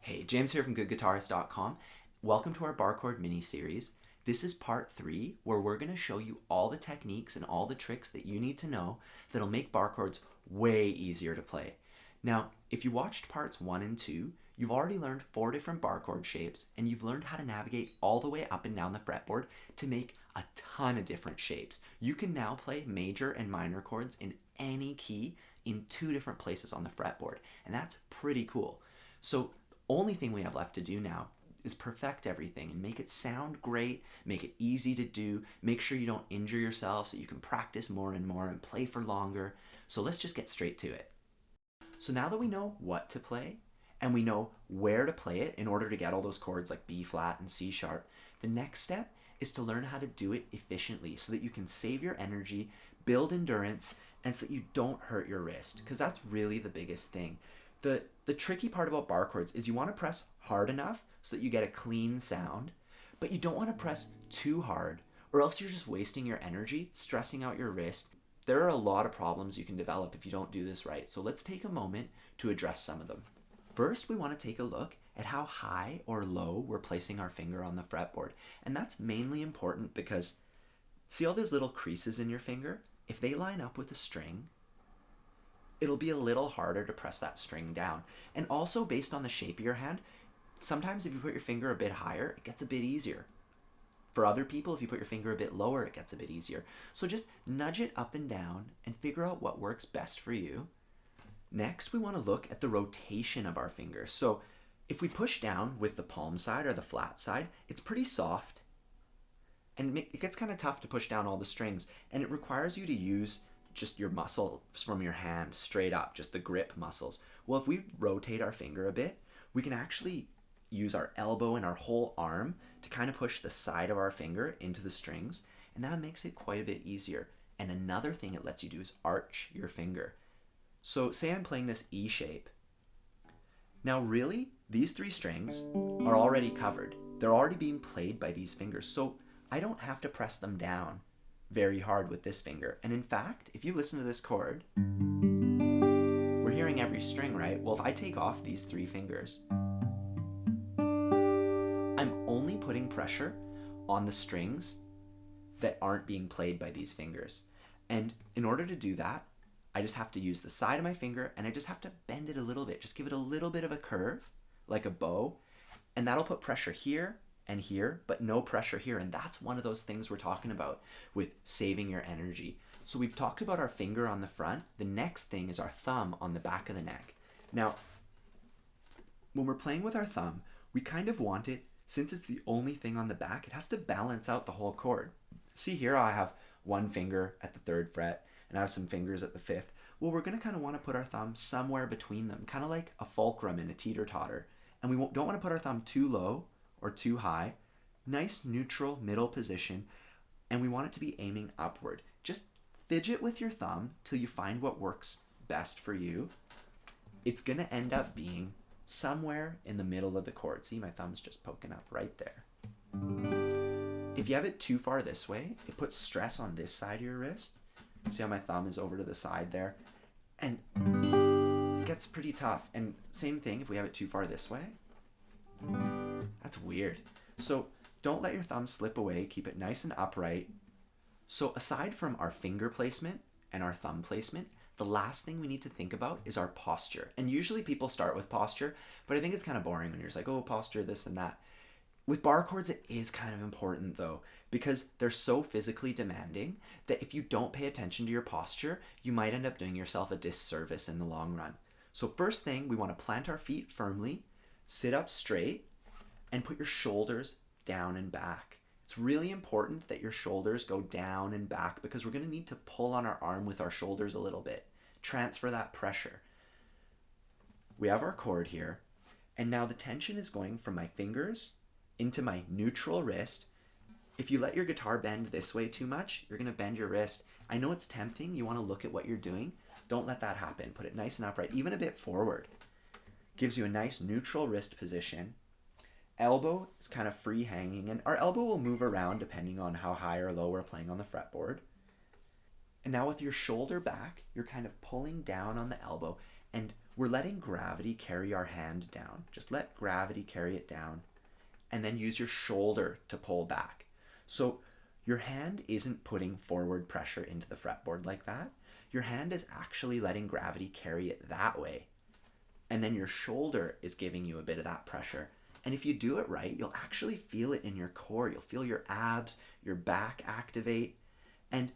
Hey, James here from GoodGuitarist.com. Welcome to our Barre Chord mini-series. This is part 3, where we're going to show you all the techniques and all the tricks that you need to know that'll make barre chords way easier to play. Now, if you watched parts 1 and 2, you've already learned 4 different barre chord shapes, and you've learned how to navigate all the way up and down the fretboard to make a ton of different shapes. You can now play major and minor chords in any key in 2 different places on the fretboard, and that's pretty cool. So only thing we have left to do now is perfect everything and make it sound great, make it easy to do, make sure you don't injure yourself so you can practice more and more and play for longer. So let's just get straight to it. So now that we know what to play and we know where to play it in order to get all those chords like B flat and C sharp, the next step is to learn how to do it efficiently so that you can save your energy, build endurance, and so that you don't hurt your wrist, because that's really the biggest thing. The tricky part about barre chords is you want to press hard enough so that you get a clean sound, but you don't want to press too hard or else you're just wasting your energy, stressing out your wrist. There are a lot of problems you can develop if you don't do this right, so let's take a moment to address some of them. First, we want to take a look at how high or low we're placing our finger on the fretboard, and that's mainly important because see all those little creases in your finger? If they line up with a string, it'll be a little harder to press that string down. And also based on the shape of your hand, sometimes if you put your finger a bit higher, it gets a bit easier. For other people, if you put your finger a bit lower, it gets a bit easier. So just nudge it up and down and figure out what works best for you. Next, we want to look at the rotation of our fingers. So if we push down with the palm side or the flat side, it's pretty soft. And it gets kind of tough to push down all the strings. And it requires you to use just your muscles from your hand straight up, just the grip muscles. Well, if we rotate our finger a bit, we can actually use our elbow and our whole arm to kind of push the side of our finger into the strings, and that makes it quite a bit easier. And another thing it lets you do is arch your finger. So say I'm playing this E shape. Now really, these 3 strings are already covered. They're already being played by these fingers, so I don't have to press them down very hard with this finger. And in fact, if you listen to this chord, we're hearing every string, right? Well, if I take off these 3 fingers, I'm only putting pressure on the strings that aren't being played by these fingers. And in order to do that, I just have to use the side of my finger and I just have to bend it a little bit, just give it a little bit of a curve, like a bow, and that'll put pressure here and here, but no pressure here. And that's one of those things we're talking about with saving your energy. So we've talked about our finger on the front. The next thing is our thumb on the back of the neck. Now, when we're playing with our thumb, we kind of want it, since it's the only thing on the back, it has to balance out the whole chord. See here, I have one finger at the 3rd fret and I have some fingers at the 5th. Well, we're going to kind of want to put our thumb somewhere between them, kind of like a fulcrum in a teeter-totter. And we don't want to put our thumb too low or too high. Nice neutral middle position, and we want it to be aiming upward. Just fidget with your thumb till you find what works best for you. It's going to end up being somewhere in the middle of the chord. See, my thumb's just poking up right there. If you have it too far this way, it puts stress on this side of your wrist. See how my thumb is over to the side there? And it gets pretty tough. And same thing if we have it too far this way. That's weird. So don't let your thumb slip away. Keep it nice and upright. So aside from our finger placement and our thumb placement, the last thing we need to think about is our posture. And usually people start with posture, but I think it's kind of boring when you're just like, oh, posture, this and that. With barre chords, it is kind of important though, because they're so physically demanding that if you don't pay attention to your posture, you might end up doing yourself a disservice in the long run. So first thing, we want to plant our feet firmly, sit up straight, and put your shoulders down and back. It's really important that your shoulders go down and back because we're going to need to pull on our arm with our shoulders a little bit. Transfer that pressure. We have our chord here, and now the tension is going from my fingers into my neutral wrist. If you let your guitar bend this way too much, you're going to bend your wrist. I know it's tempting. You want to look at what you're doing. Don't let that happen. Put it nice and upright, even a bit forward. Gives you a nice neutral wrist position. Elbow is kind of free hanging, and our elbow will move around depending on how high or low we're playing on the fretboard. And now with your shoulder back, you're kind of pulling down on the elbow, and we're letting gravity carry our hand down. Just let gravity carry it down, and then use your shoulder to pull back. So your hand isn't putting forward pressure into the fretboard like that. Your hand is actually letting gravity carry it that way. And then your shoulder is giving you a bit of that pressure. And if you do it right, you'll actually feel it in your core. You'll feel your abs, your back activate. And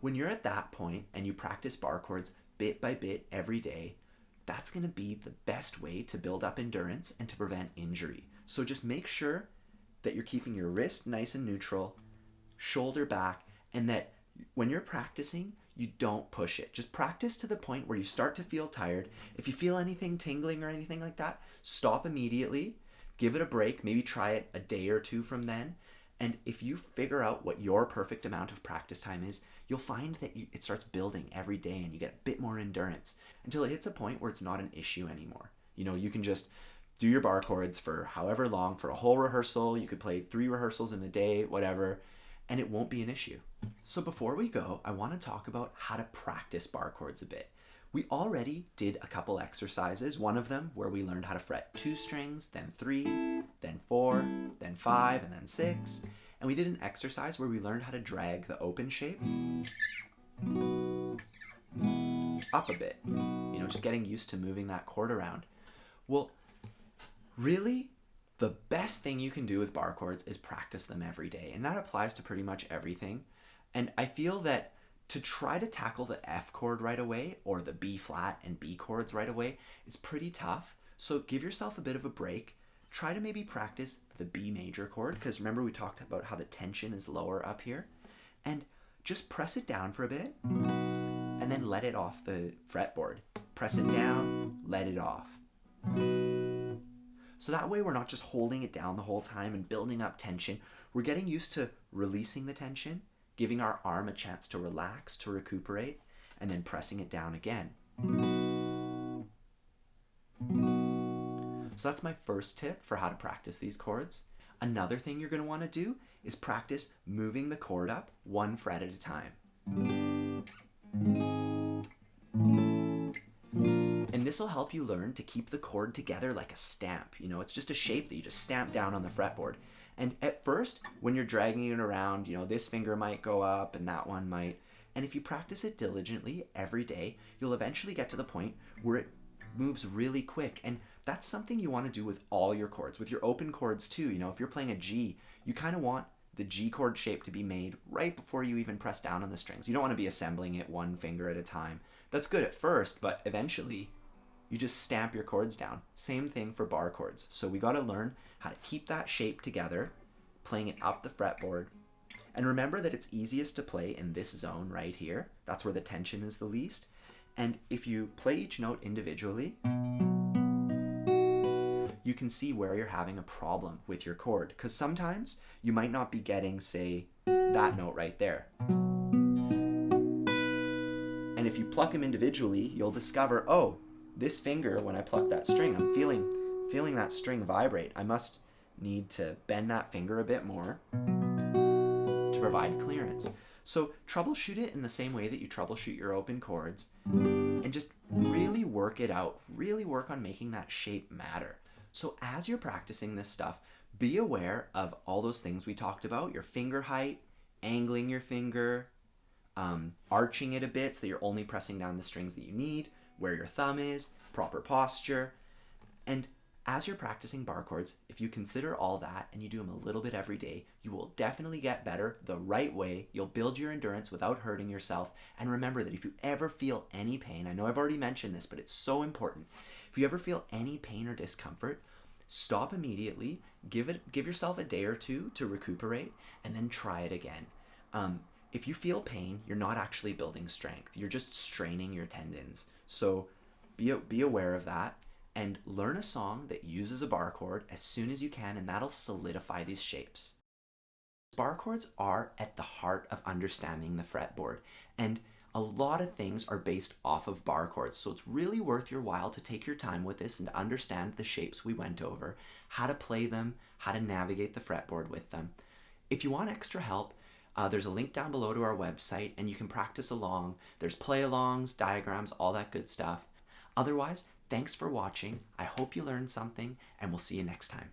when you're at that point and you practice bar chords bit by bit every day, that's going to be the best way to build up endurance and to prevent injury. So just make sure that you're keeping your wrist nice and neutral, shoulder back, and that when you're practicing, you don't push it. Just practice to the point where you start to feel tired. If you feel anything tingling or anything like that, stop immediately, give it a break, maybe try it a day or two from then. And if you figure out what your perfect amount of practice time is, you'll find that it starts building every day and you get a bit more endurance until it hits a point where it's not an issue anymore. You know, you can just do your bar chords for however long, for a whole rehearsal. You could play 3 rehearsals in a day, whatever, and it won't be an issue. So before we go, I want to talk about how to practice bar chords a bit. We already did a couple exercises, one of them where we learned how to fret 2 strings, then 3, then 4, then 5, and then 6. And we did an exercise where we learned how to drag the open shape up a bit. You know, just getting used to moving that chord around. Well, really, the best thing you can do with bar chords is practice them every day. And that applies to pretty much everything. And I feel that to try to tackle the F chord right away or the B flat and B chords right away is pretty tough. So give yourself a bit of a break. Try to maybe practice the B major chord, because remember we talked about how the tension is lower up here. And just press it down for a bit and then let it off the fretboard. Press it down, let it off. So that way we're not just holding it down the whole time and building up tension. We're getting used to releasing the tension, giving our arm a chance to relax, to recuperate, and then pressing it down again. So that's my first tip for how to practice these chords. Another thing you're going to want to do is practice moving the chord up 1 fret at a time. And this will help you learn to keep the chord together like a stamp. You know, it's just a shape that you just stamp down on the fretboard. And at first, when you're dragging it around, you know, this finger might go up and that one might. And if you practice it diligently every day, you'll eventually get to the point where it moves really quick. And that's something you want to do with all your chords, with your open chords too. You know, if you're playing a G, you kind of want the G chord shape to be made right before you even press down on the strings. You don't want to be assembling it 1 finger at a time. That's good at first, but eventually you just stamp your chords down. Same thing for bar chords. So we got to learn how to keep that shape together, playing it up the fretboard. And remember that it's easiest to play in this zone right here. That's where the tension is the least. And if you play each note individually, you can see where you're having a problem with your chord. Because sometimes you might not be getting, say, that note right there. And if you pluck them individually, you'll discover, oh, this finger, when I pluck that string, I'm feeling that string vibrate. I must need to bend that finger a bit more to provide clearance. So troubleshoot it in the same way that you troubleshoot your open chords, and just really work it out. Really work on making that shape matter. So as you're practicing this stuff, be aware of all those things we talked about: your finger height, angling your finger, arching it a bit so that you're only pressing down the strings that you need, where your thumb is, proper posture. And as you're practicing bar chords, if you consider all that and you do them a little bit every day, you will definitely get better the right way. You'll build your endurance without hurting yourself. And remember that if you ever feel any pain, I know I've already mentioned this, but it's so important. If you ever feel any pain or discomfort, stop immediately, give yourself a day or two to recuperate, and then try it again. If you feel pain, you're not actually building strength. You're just straining your tendons. So be aware of that, and learn a song that uses a bar chord as soon as you can, and that'll solidify these shapes. Bar chords are at the heart of understanding the fretboard, and a lot of things are based off of bar chords, so it's really worth your while to take your time with this and to understand the shapes we went over, how to play them, how to navigate the fretboard with them. If you want extra help, there's a link down below to our website, and you can practice along. There's play-alongs, diagrams, all that good stuff. Otherwise, thanks for watching. I hope you learned something, and we'll see you next time.